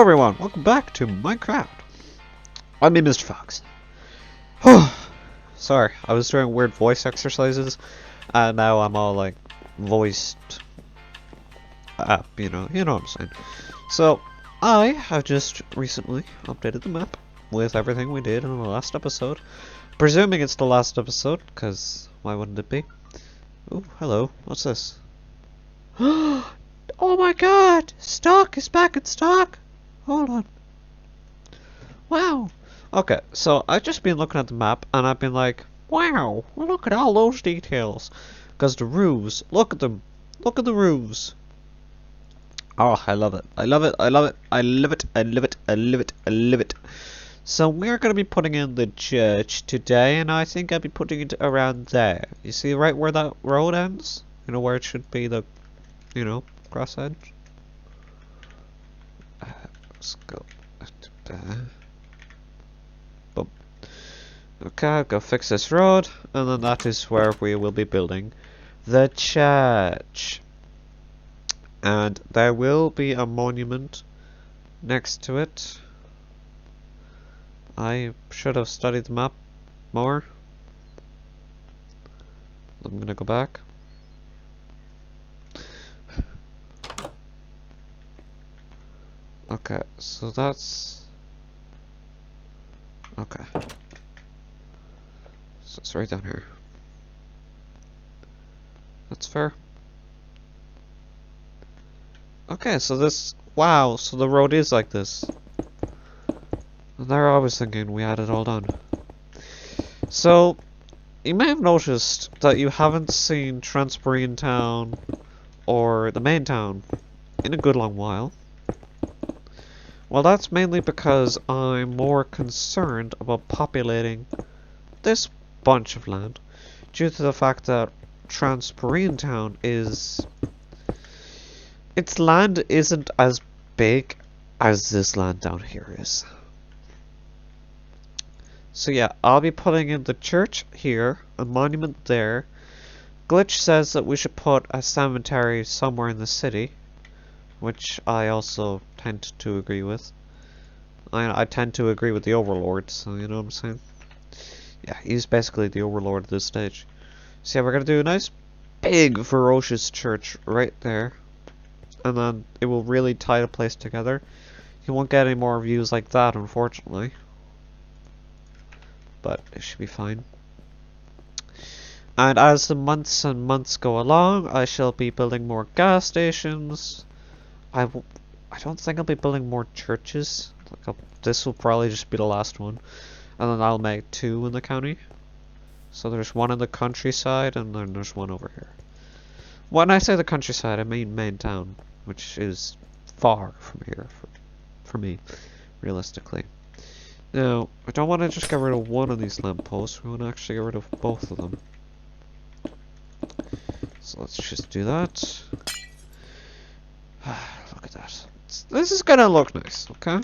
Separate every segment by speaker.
Speaker 1: everyone, welcome back to Minecraft. I'm Mr. Fox. Sorry, I was doing weird voice exercises, and now I'm all like voiced up, you know what I'm saying. So, I have just recently updated the map with everything we did in the last episode. Presuming it's the last episode, because why wouldn't it be? Oh, hello, what's this? Oh my god! Stock is back in stock! Hold on. Wow. Okay, so I've just been looking at the map and I've been like, wow, look at all those details. Because the roofs, look at them. Look at the roofs. Oh, I love it. I love it. I love it. I love it. I love it. I love it. I love it. So we're going to be putting in the church today, and I think I'll be putting it around there. You see right where that road ends? You know where it should be the, cross edge? Let's go there. Boom. Okay, I'll go fix this road, and then that is where we will be building the church. And there will be a monument next to it. I should have studied the map more. I'm gonna go back. Okay, so that's... Okay. So it's right down here. That's fair. Okay, so this... Wow, so the road is like this. And there I was thinking we had it all done. So, you may have noticed that you haven't seen Transparine Town or the main town in a good long while. Well, that's mainly because I'm more concerned about populating this bunch of land due to the fact that Transparine Town is... its land isn't as big as this land down here is. So yeah, I'll be putting in the church here, a monument there. Glitch says that we should put a cemetery somewhere in the city, which I also tend to agree with. I tend to agree with the Overlord, so you know what I'm saying? Yeah, he's basically the Overlord at this stage. So yeah, we're gonna do a nice, big, ferocious church right there. And then it will really tie the place together. You won't get any more views like that, unfortunately. But it should be fine. And as the months and months go along, I shall be building more gas stations. I don't think I'll be building more churches. This will probably just be the last one. And then I'll make 2 in the county. So there's one in the countryside and then there's one over here. When I say the countryside, I mean main town, which is far from here for me, realistically. Now, I don't want to just get rid of one of these lampposts, we want to actually get rid of both of them. So let's just do that. Look at that. This is gonna look nice, okay?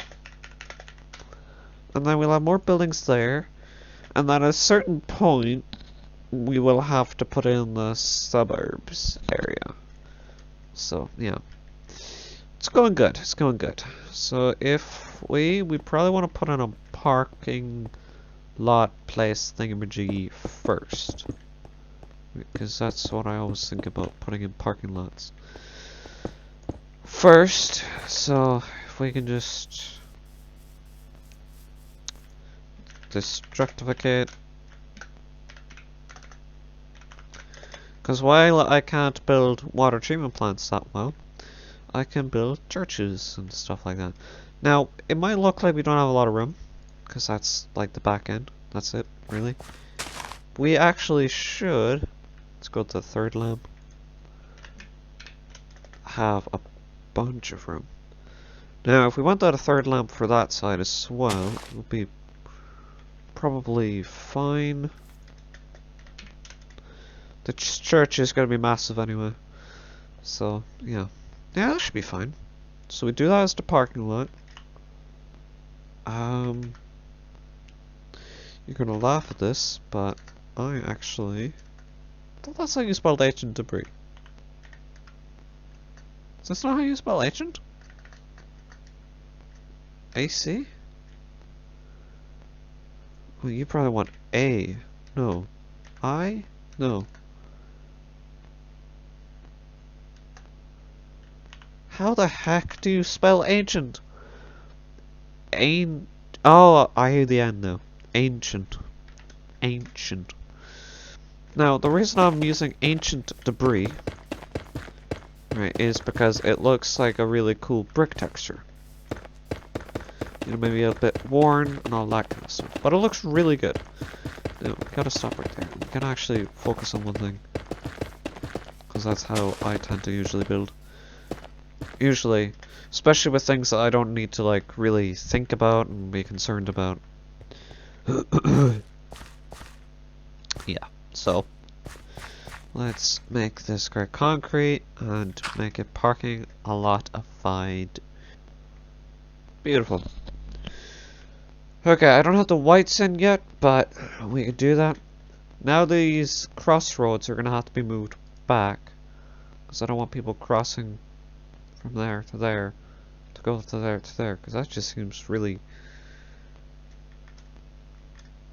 Speaker 1: And then we'll have more buildings there. And then at a certain point, we will have to put in the suburbs area. So, yeah. It's going good, it's going good. So if we probably want to put in a parking lot place thingamajiggy first. Because that's what I always think about, putting in parking lots first. So if we can just destructificate. Because while I can't build water treatment plants that well, I can build churches and stuff like that. Now, it might look like we don't have a lot of room, because that's like the back end. That's it, really. We actually should, let's go to the third lamp, have a bunch of room. Now, if we went out a third lamp for that side as well, it would be probably fine. The church is going to be massive anyway, so yeah. Yeah, that should be fine. So we do that as the parking lot. You're gonna laugh at this, but I actually thought that's how you spelled ancient debris. Is this not how you spell ancient? AC? Well, you probably want A. No. I? No. How the heck do you spell ancient? Oh, I hear the N now. Ancient. Ancient. Now, the reason I'm using ancient debris, right, is because it looks like a really cool brick texture. You know, maybe a bit worn and all that kind of stuff. But it looks really good. Now, we gotta stop right there. We can actually focus on one thing. Because that's how I tend to usually build. Usually, especially with things that I don't need to, like, really think about and be concerned about. Yeah, so let's make this great concrete and make it parking a lot-ified. Beautiful. Okay, I don't have the whites in yet, but we can do that. Now these crossroads are gonna have to be moved back, because I don't want people crossing from there to there to go to there to there, because that just seems really...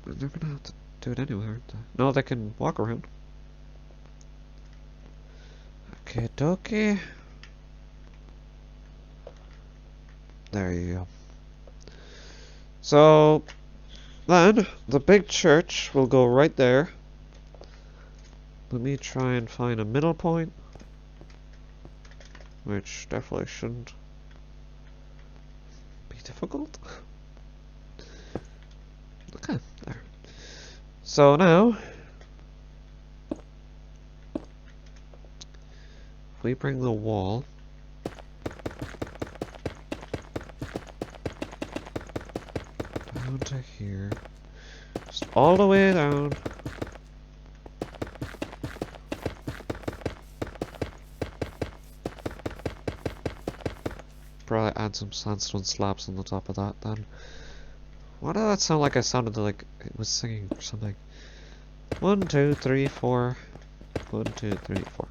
Speaker 1: They're gonna have to do it anyway, aren't they? No, they can walk around. Okay, dokie. There you go. So, then, the big church will go right there. Let me try and find a middle point. Which definitely shouldn't be difficult. Okay, there. So now, if we bring the wall down to here, just all the way down. Probably add some sandstone slabs on the top of that then. Why did that sound like I sounded like it was singing or something? 1, 2, 3, 4. 1, 2, 3, 4.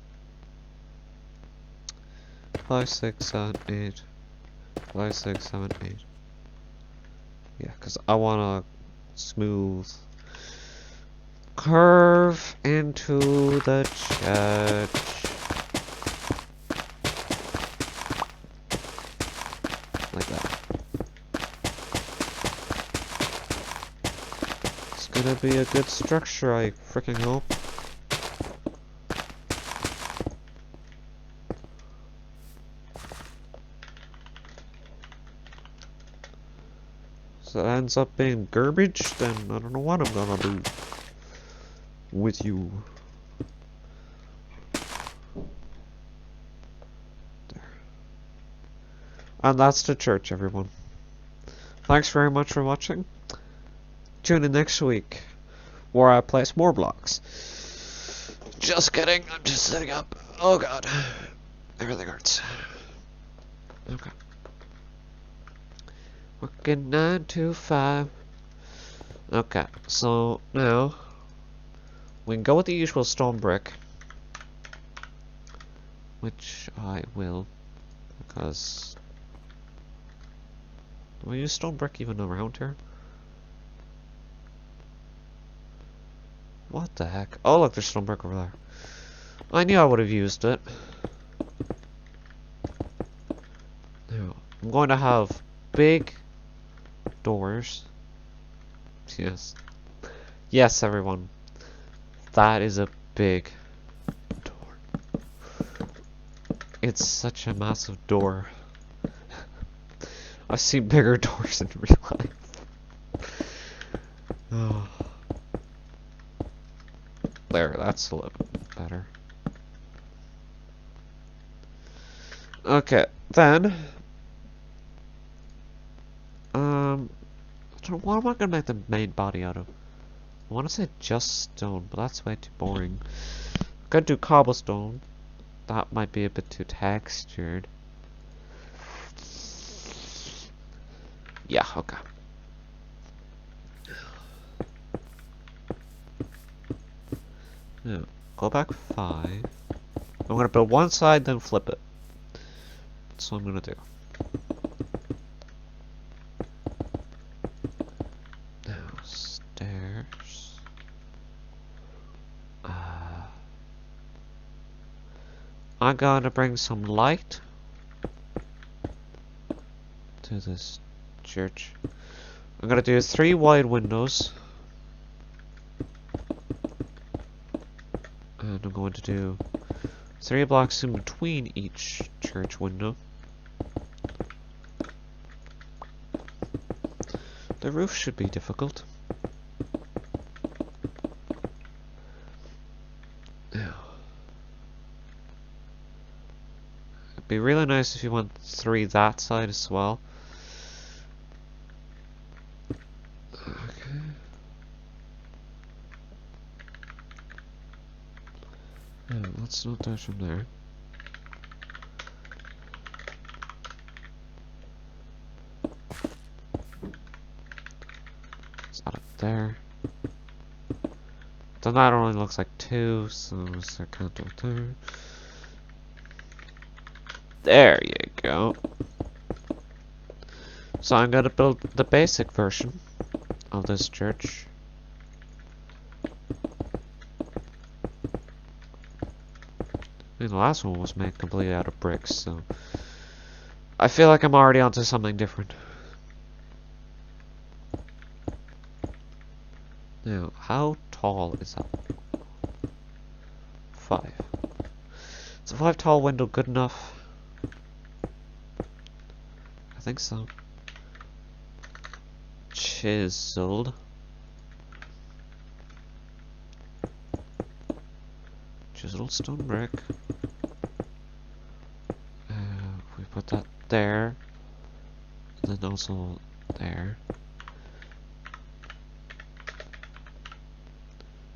Speaker 1: 5, 6, 7, 8. 5, 6, 7, 8. Yeah, because I want a smooth curve into the church. Like that. It's gonna be a good structure, I freaking hope. So it ends up being garbage, then I don't know what I'm gonna do with you. There. And that's the church, everyone. Thanks very much for watching. Tune in next week, where I place more blocks. Just kidding, I'm just sitting up. Oh god. Everything hurts. Okay. Working 9 to 5. Okay, so now we can go with the usual stone brick, which I will, because do we use stone brick even around here? What the heck? Oh look, there's stone brick over there. I knew I would have used it. Now, I'm going to have big doors. Yes. Yes, everyone. That is a big door. It's such a massive door. I've seen bigger doors in real life. Oh. There, that's a little better. Okay, then what am I gonna make the main body out of? I want to say just stone, but that's way too boring. Could do cobblestone. That might be a bit too textured. Yeah, okay. Now, go back 5. I'm gonna build one side, then flip it. That's what I'm gonna do. stairs. I'm gonna bring some light to this church. I'm gonna do 3 wide windows. And I'm going to do 3 blocks in between each church window. The roof should be difficult. It'd be really nice if you went 3 that side as well. Okay. Yeah, let's not touch from there. Let's add it there. Then that only looks like 2, so I can't do it there. There you go. So I'm gonna build the basic version of this church. I mean, the last one was made completely out of bricks, so I feel like I'm already onto something different. Now, how tall is that? 5. Is a 5 tall window good enough? I think so. Chiseled. Chiseled stone brick. We put that there. And then also there.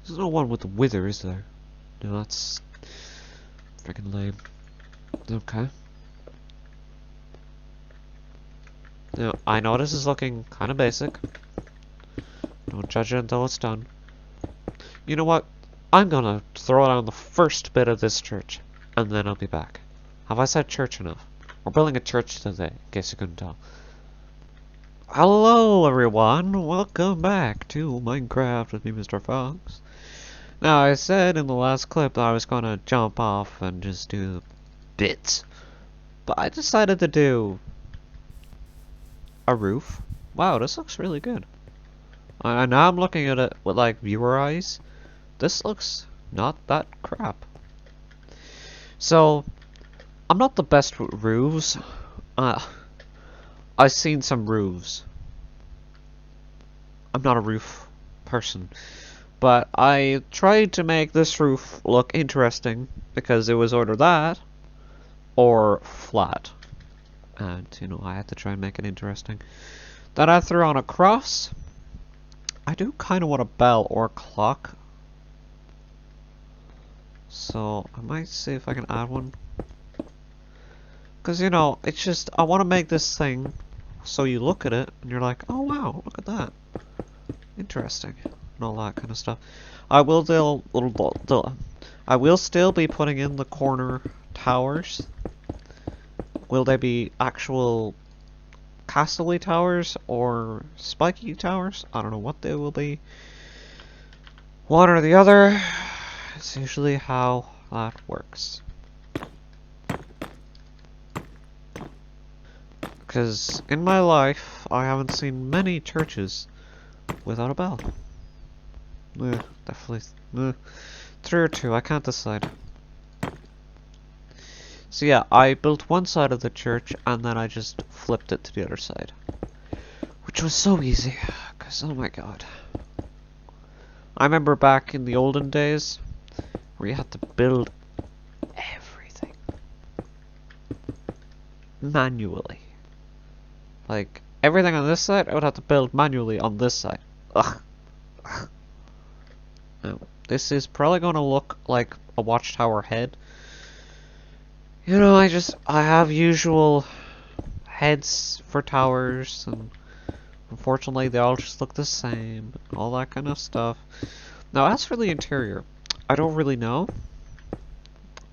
Speaker 1: There's no one with the wither, is there? No, that's freaking lame. Okay. Now, I know this is looking kind of basic. Don't judge it until it's done. You know what? I'm gonna throw down the first bit of this church, and then I'll be back. Have I said church enough? We're building a church today, in case you couldn't tell. Hello everyone, welcome back to Minecraft with me, Mr. Fox. Now, I said in the last clip that I was gonna jump off and just do bits, but I decided to do a roof. Wow, this looks really good. And now I'm looking at it with like viewer eyes. This looks not that crap. So, I'm not the best with roofs. I've seen some roofs. I'm not a roof person. But I tried to make this roof look interesting because it was either that or flat. And, you know, I had to try and make it interesting. Then I threw on a cross. I do kind of want a bell or a clock. So, I might see if I can add one. Because, you know, it's just, I want to make this thing so you look at it and you're like, oh wow, look at that. Interesting. And all that kind of stuff. I will I will still be putting in the corner towers. Will they be actual castle-y towers or spiky towers? I don't know what they will be. One or the other. It's usually how that works. Because in my life, I haven't seen many churches without a bell. Definitely. 3 or 2, I can't decide. So yeah, I built one side of the church and then I just flipped it to the other side. Which was so easy, because oh my god. I remember back in the olden days, where you had to build everything manually. Like, everything on this side, I would have to build manually on this side. Ugh. Now, this is probably going to look like a watchtower head. You know, I have usual heads for towers, and unfortunately they all just look the same, all that kind of stuff. Now, as for the interior, I don't really know.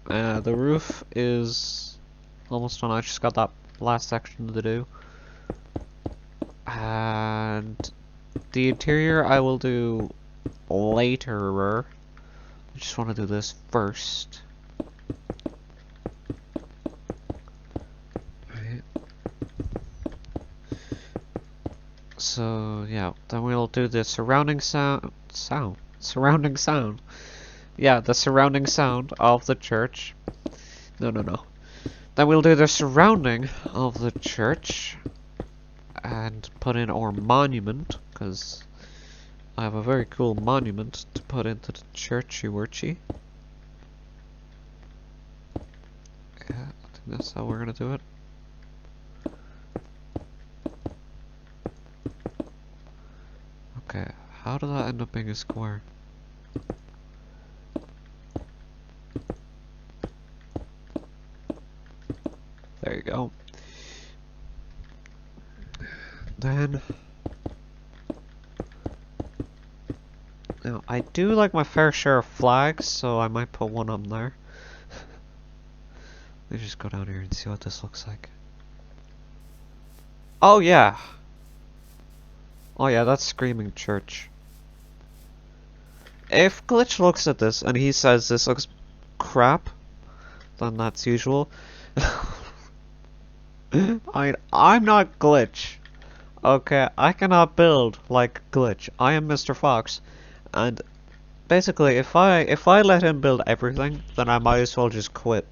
Speaker 1: The roof is almost done. I just got that last section to do. And The interior I will do later. I just want to do this first. Right. So yeah, then we'll do the surrounding surrounding sound. Yeah, the surrounding sound of the church. No. Then we'll do the surrounding of the church and put in our monument, because I have a very cool monument to put into the churchy-worchy. Yeah, I think that's how we're gonna do it. Okay, how did that end up being a square? There you go. Then... Now, I do like my fair share of flags, so I might put one up there. Let me just go down here and see what this looks like. Oh yeah! Oh yeah, that's Screaming Church. If Glitch looks at this and he says this looks crap, then that's usual. I'm not Glitch. Okay, I cannot build like Glitch. I am Mr. Fox. And basically, if I let him build everything, then I might as well just quit.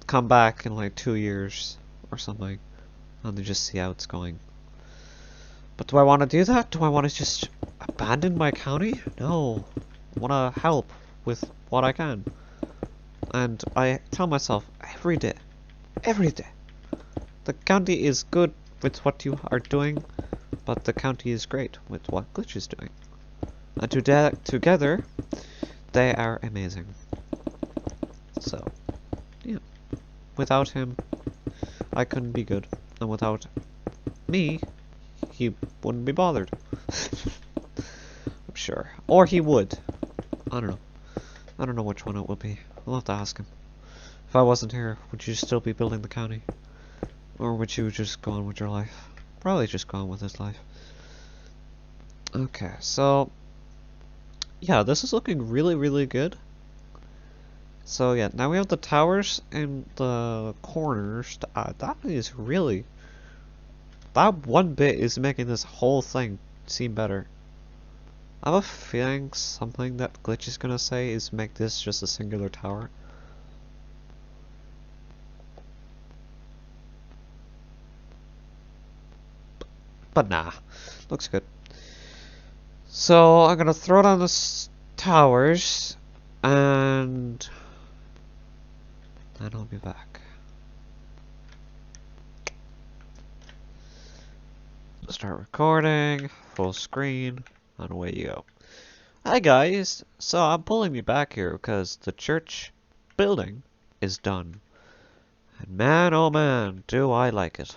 Speaker 1: Come back in like 2 years or something, and then just see how it's going. But do I want to do that? Do I want to just abandon my county? No. I want to help with what I can. And I tell myself every day, the county is good with what you are doing, but the county is great with what Glitch is doing. And together, they are amazing. So, yeah. Without him, I couldn't be good. And without me, he wouldn't be bothered. I'm sure. Or he would. I don't know. I don't know which one it would be. I'll have to ask him. If I wasn't here, would you still be building the county? Or would you just go on with your life? Probably just go on with his life. Okay, so... yeah, this is looking really, really good. So yeah, now we have the towers and the corners to add. That is really... that one bit is making this whole thing seem better. I have a feeling something that Glitch is gonna say is make this just a singular tower. But nah, looks good. So I'm gonna throw down the towers, and then I'll be back. Start recording, full screen, and away you go. Hi guys, so I'm pulling you back here because the church building is done. And man, oh man, do I like it.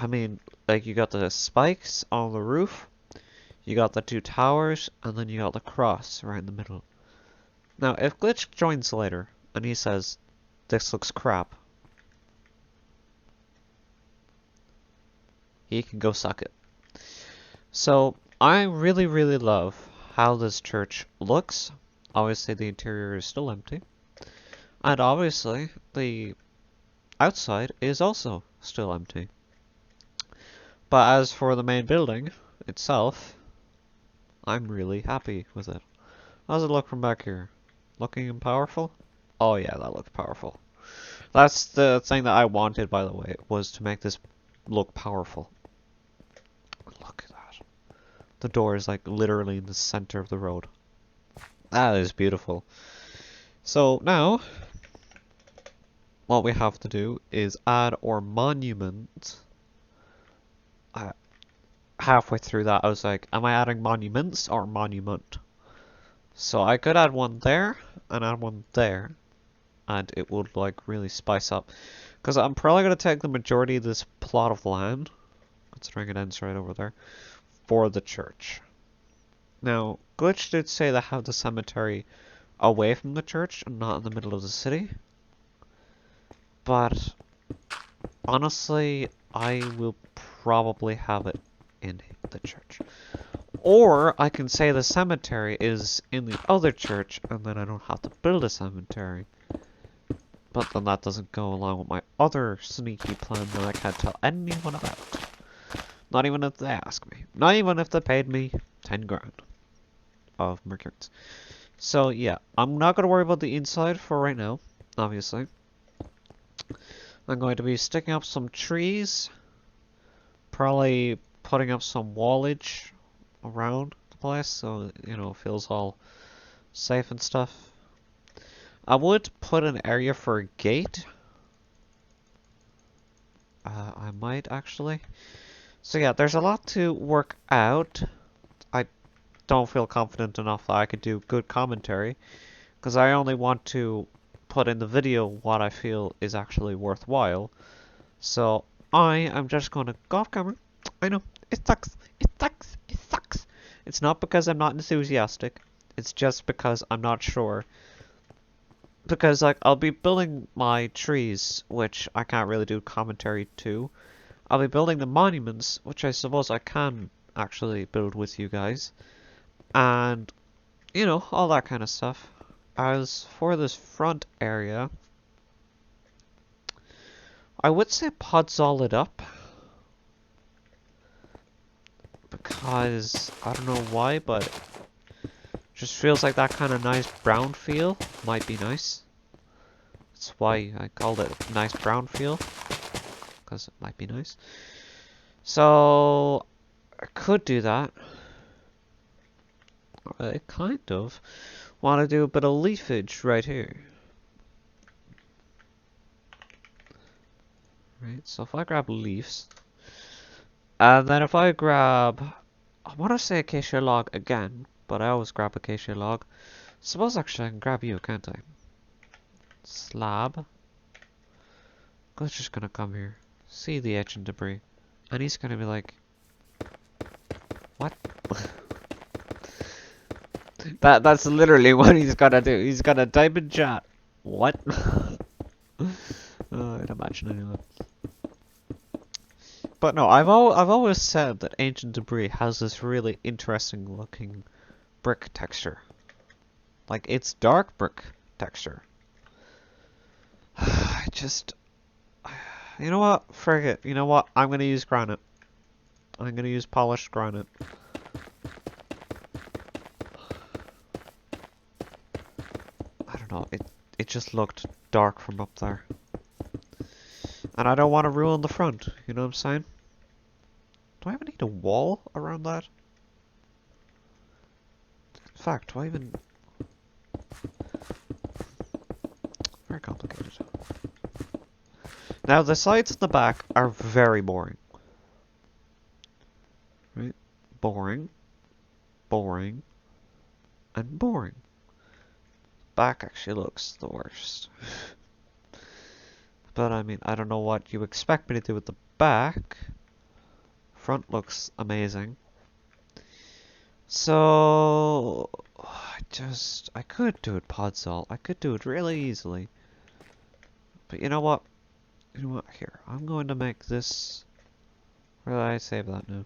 Speaker 1: I mean, like, you got the spikes on the roof, you got the 2 towers, and then you got the cross right in the middle. Now, if Glitch joins later, and he says, this looks crap, he can go suck it. So, I really, really love how this church looks. Obviously, the interior is still empty. And obviously, the outside is also still empty. But as for the main building itself, I'm really happy with it. How does it look from back here? Looking powerful? Oh yeah, that looks powerful. That's the thing that I wanted, by the way, was to make this look powerful. Look at that. The door is like literally in the center of the road. That is beautiful. So now, what we have to do is add our monument. Halfway through that, I was like, am I adding monuments or monument? So I could add one there and add one there, and it would like really spice up. Because I'm probably going to take the majority of this plot of land, considering it ends right over there, for the church. Now, Glitch did say they have the cemetery away from the church and not in the middle of the city. But honestly, I will probably have it in the church. Or I can say the cemetery is in the other church, and then I don't have to build a cemetery. But then that doesn't go along with my other sneaky plan that I can't tell anyone about. Not even if they ask me. Not even if they paid me 10 grand of mercurians. So yeah, I'm not going to worry about the inside for right now, obviously. I'm going to be sticking up some trees. Probably putting up some wallage around the place so, you know, it feels all safe and stuff. I would put an area for a gate. I might actually. So yeah, there's a lot to work out. I don't feel confident enough that I could do good commentary, because I only want to put in the video what I feel is actually worthwhile. So I am just going to go off camera. I know, it sucks, it sucks, it sucks. It's not because I'm not enthusiastic, it's just because I'm not sure. Because like, I'll be building my trees, which I can't really do commentary to. I'll be building the monuments, which I suppose I can actually build with you guys. And, you know, all that kind of stuff. As for this front area, I would say podzol it up. Because, I don't know why, but it just feels like that kind of nice brown feel might be nice. That's why I called it a nice brown feel. Because it might be nice. So I could do that. I kind of want to do a bit of leafage right here. Right, so if I grab leaves, and then if I grab, I want to say acacia log again, but I always grab acacia log. Suppose actually I can grab you, can't I? Slab. God's just gonna come here. See the edge and debris. And he's gonna be like, what? That's literally what he's gonna do. He's gonna type in chat. What? I'd imagine anyway. But no, I've always said that ancient debris has this really interesting looking brick texture. Like, it's dark brick texture. I just... You know what? Frig it. You know what? I'm gonna use granite. I'm gonna use polished granite. I don't know. It just looked dark from up there. And I don't want to ruin the front. You know what I'm saying? Do I even need a wall around that? In fact, do I even... Very complicated. Now, the sides and the back are very boring. Right? Boring. Boring. And boring. Back actually looks the worst. But I mean, I don't know what you expect me to do with the back. Front looks amazing. So... I could do it podzol. I could do it really easily. But you know what? You know what? Here, I'm going to make this... Where did I save that now?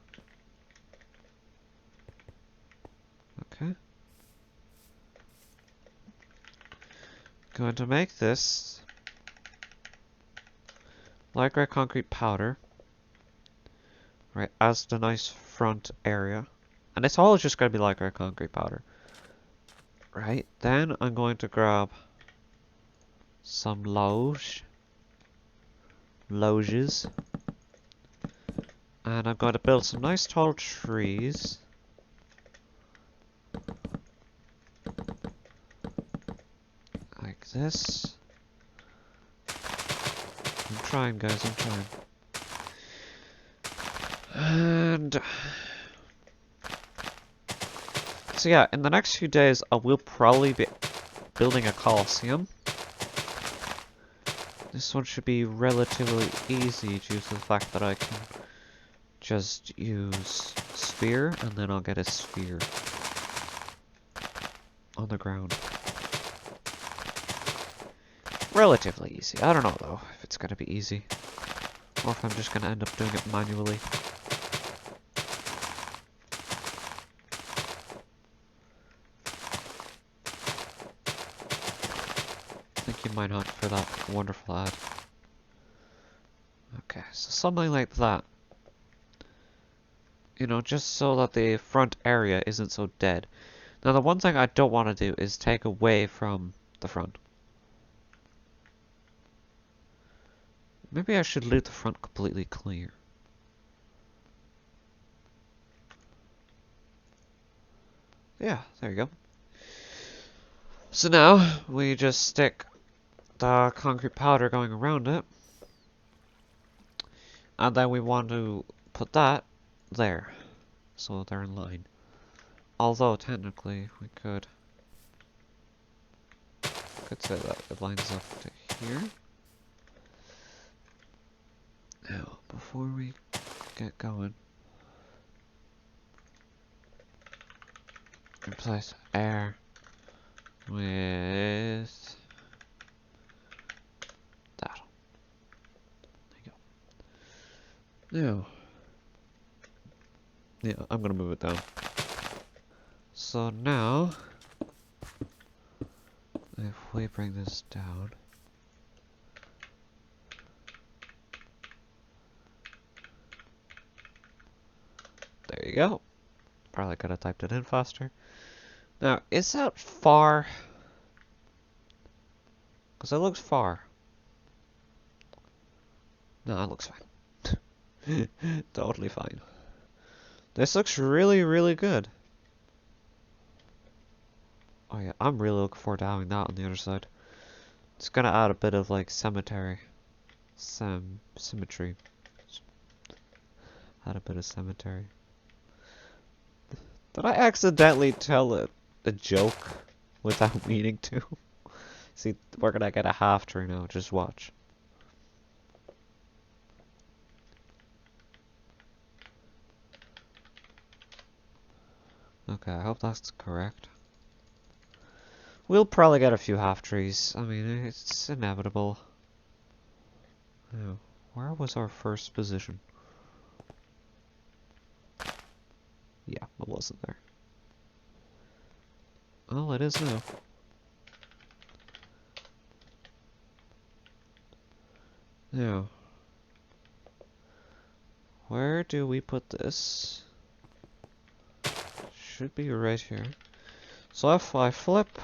Speaker 1: Okay. Going to make this light gray concrete powder. Right, as the nice front area. And it's all just going to be light gray concrete powder. Right, then I'm going to grab some loges. And I'm going to build some nice tall trees. Like this. I'm trying, guys, I'm trying. And... So yeah, in the next few days I will probably be building a coliseum. This one should be relatively easy due to the fact that I can just use sphere and then I'll get a sphere on the ground. Relatively easy. I don't know though if it's gonna be easy or if I'm just gonna end up doing it manually. Thank you, Minehut, for that wonderful ad. Okay, so something like that. You know, just so that the front area isn't so dead. Now, the one thing I don't want to do is take away from the front. Maybe I should leave the front completely clear. Yeah, there you go. So now, we just stick the concrete powder going around it. And then we want to put that there. So they're in line. Although, technically, we could say that it lines up to here. Now, before we get going, replace air with that. There you go. Now, yeah, I'm gonna move it down. So now, if we bring this down, there you go. Probably could have typed it in faster. Now, is that far? Because it looks far. No, it looks fine. Totally fine. This looks really, really good. Oh yeah, I'm really looking forward to having that on the other side. It's gonna add a bit of like symmetry. Symmetry. Add a bit of cemetery. Did I accidentally tell a joke without meaning to? See, we're gonna get a half tree now, just watch. Okay, I hope that's correct. We'll probably get a few half trees. I mean, it's inevitable. Now, where was our first position? Yeah, it wasn't there. Oh, it is now. Now, where do we put this? Should be right here. So if I flip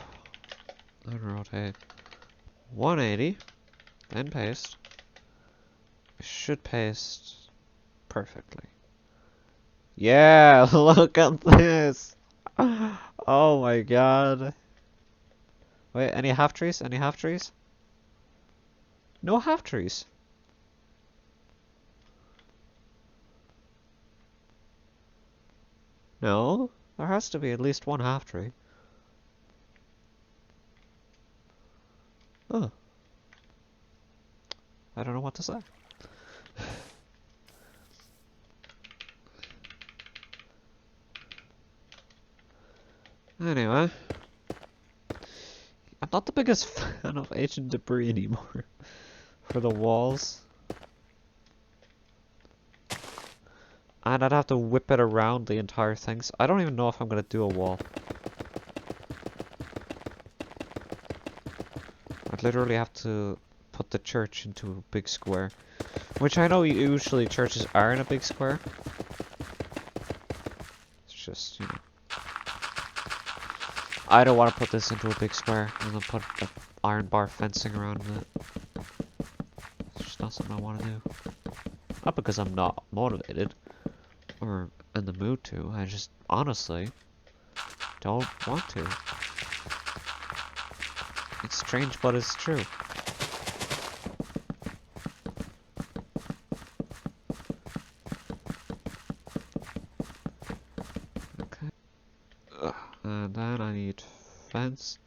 Speaker 1: and rotate 180, then paste, it should paste perfectly. Yeah, look at this! Oh my god. Wait, any half trees? Any half trees? No half trees. No, there has to be at least one half tree. Oh. I don't know what to say. Anyway. I'm not the biggest fan of ancient debris anymore. For the walls. And I'd have to whip it around the entire thing. So I don't even know if I'm gonna do a wall. I'd literally have to put the church into a big square. Which I know usually churches are in a big square. It's just, you know. I don't want to put this into a big square and then put an iron bar fencing around it. It's just not something I want to do. Not because I'm not motivated or in the mood to. I just honestly don't want to. It's strange, but it's true. Okay. And then I need fence,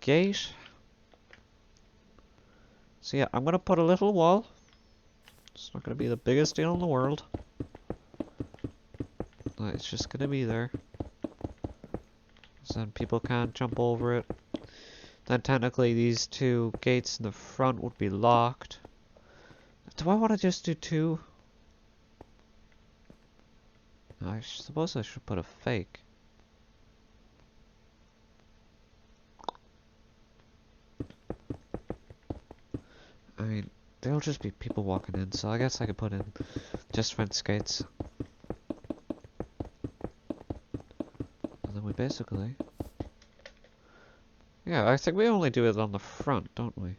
Speaker 1: gate. So yeah, I'm gonna put a little wall. It's not gonna be the biggest deal in the world. It's just gonna be there. So then people can't jump over it. Then technically these two gates in the front would be locked. Do I want to just do two? I suppose I should put a fake. I mean, there'll just be people walking in, so I guess I could put in just fence gates. And then we basically... Yeah, I think we only do it on the front, don't we?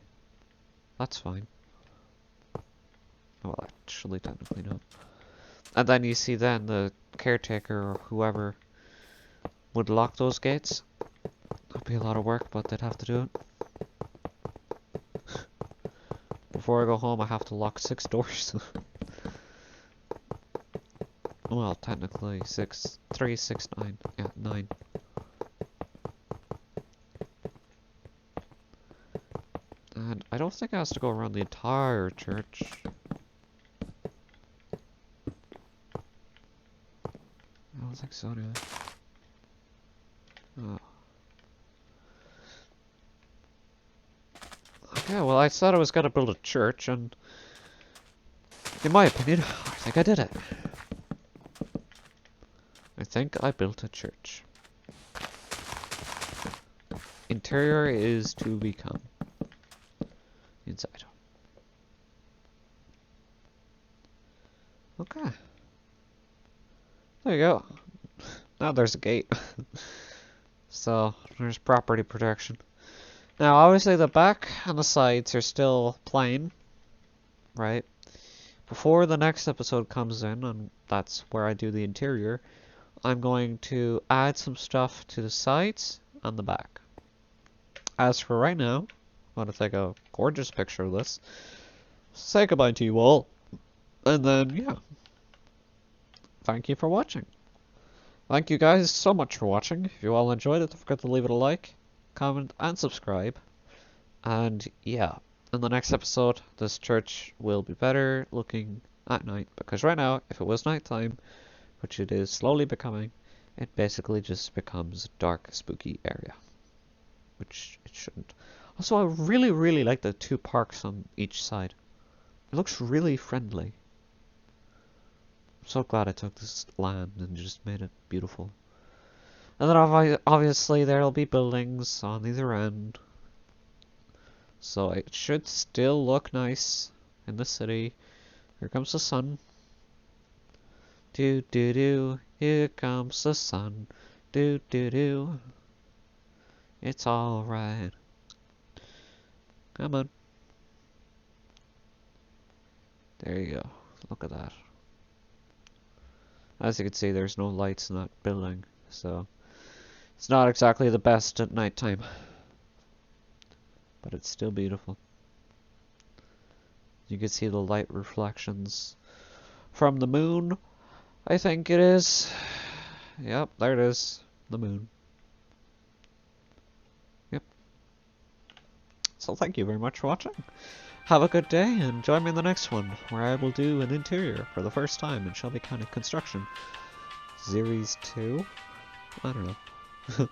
Speaker 1: That's fine. Well, actually, technically not. And then you see then the caretaker or whoever would lock those gates. That'd be a lot of work, but they'd have to do it. Before I go home, I have to lock 6 doors. Well, technically 6, 3, 6, 9. Yeah, 9. And I don't think it has to go around the entire church. I don't think so, anyway. Oh. Okay, well, I said I was gonna build a church, and in my opinion, I think I did it. I think I built a church. Interior is to become. Inside. Okay. There you go. Now there's a gate. So, there's property protection. Now, obviously the back and the sides are still plain, right? Before the next episode comes in, and that's where I do the interior, I'm going to add some stuff to the sides and the back. As for right now, I'm going to take a gorgeous picture of this, say goodbye to you all, and then, yeah. Thank you for watching. Thank you guys so much for watching. If you all enjoyed it, don't forget to leave it a like, comment, and subscribe. And yeah, in the next episode, this church will be better looking at night. Because right now, if it was nighttime, which it is slowly becoming, it basically just becomes a dark, spooky area. Which it shouldn't. Also, I really, really like the 2 parks on each side. It looks really friendly. I'm so glad I took this land and just made it beautiful. And then obviously there'll be buildings on either end. So it should still look nice in the city. Here comes the sun. Do do do, here comes the sun. Do do do. It's alright. Come on. There you go. Look at that. As you can see, there's no lights in that building, so it's not exactly the best at nighttime. But it's still beautiful. You can see the light reflections from the moon, I think it is. Yep, there it is. The moon. Yep. So thank you very much for watching. Have a good day, and join me in the next one, where I will do an interior for the first time in Shelby County Construction. Series 2? I don't know.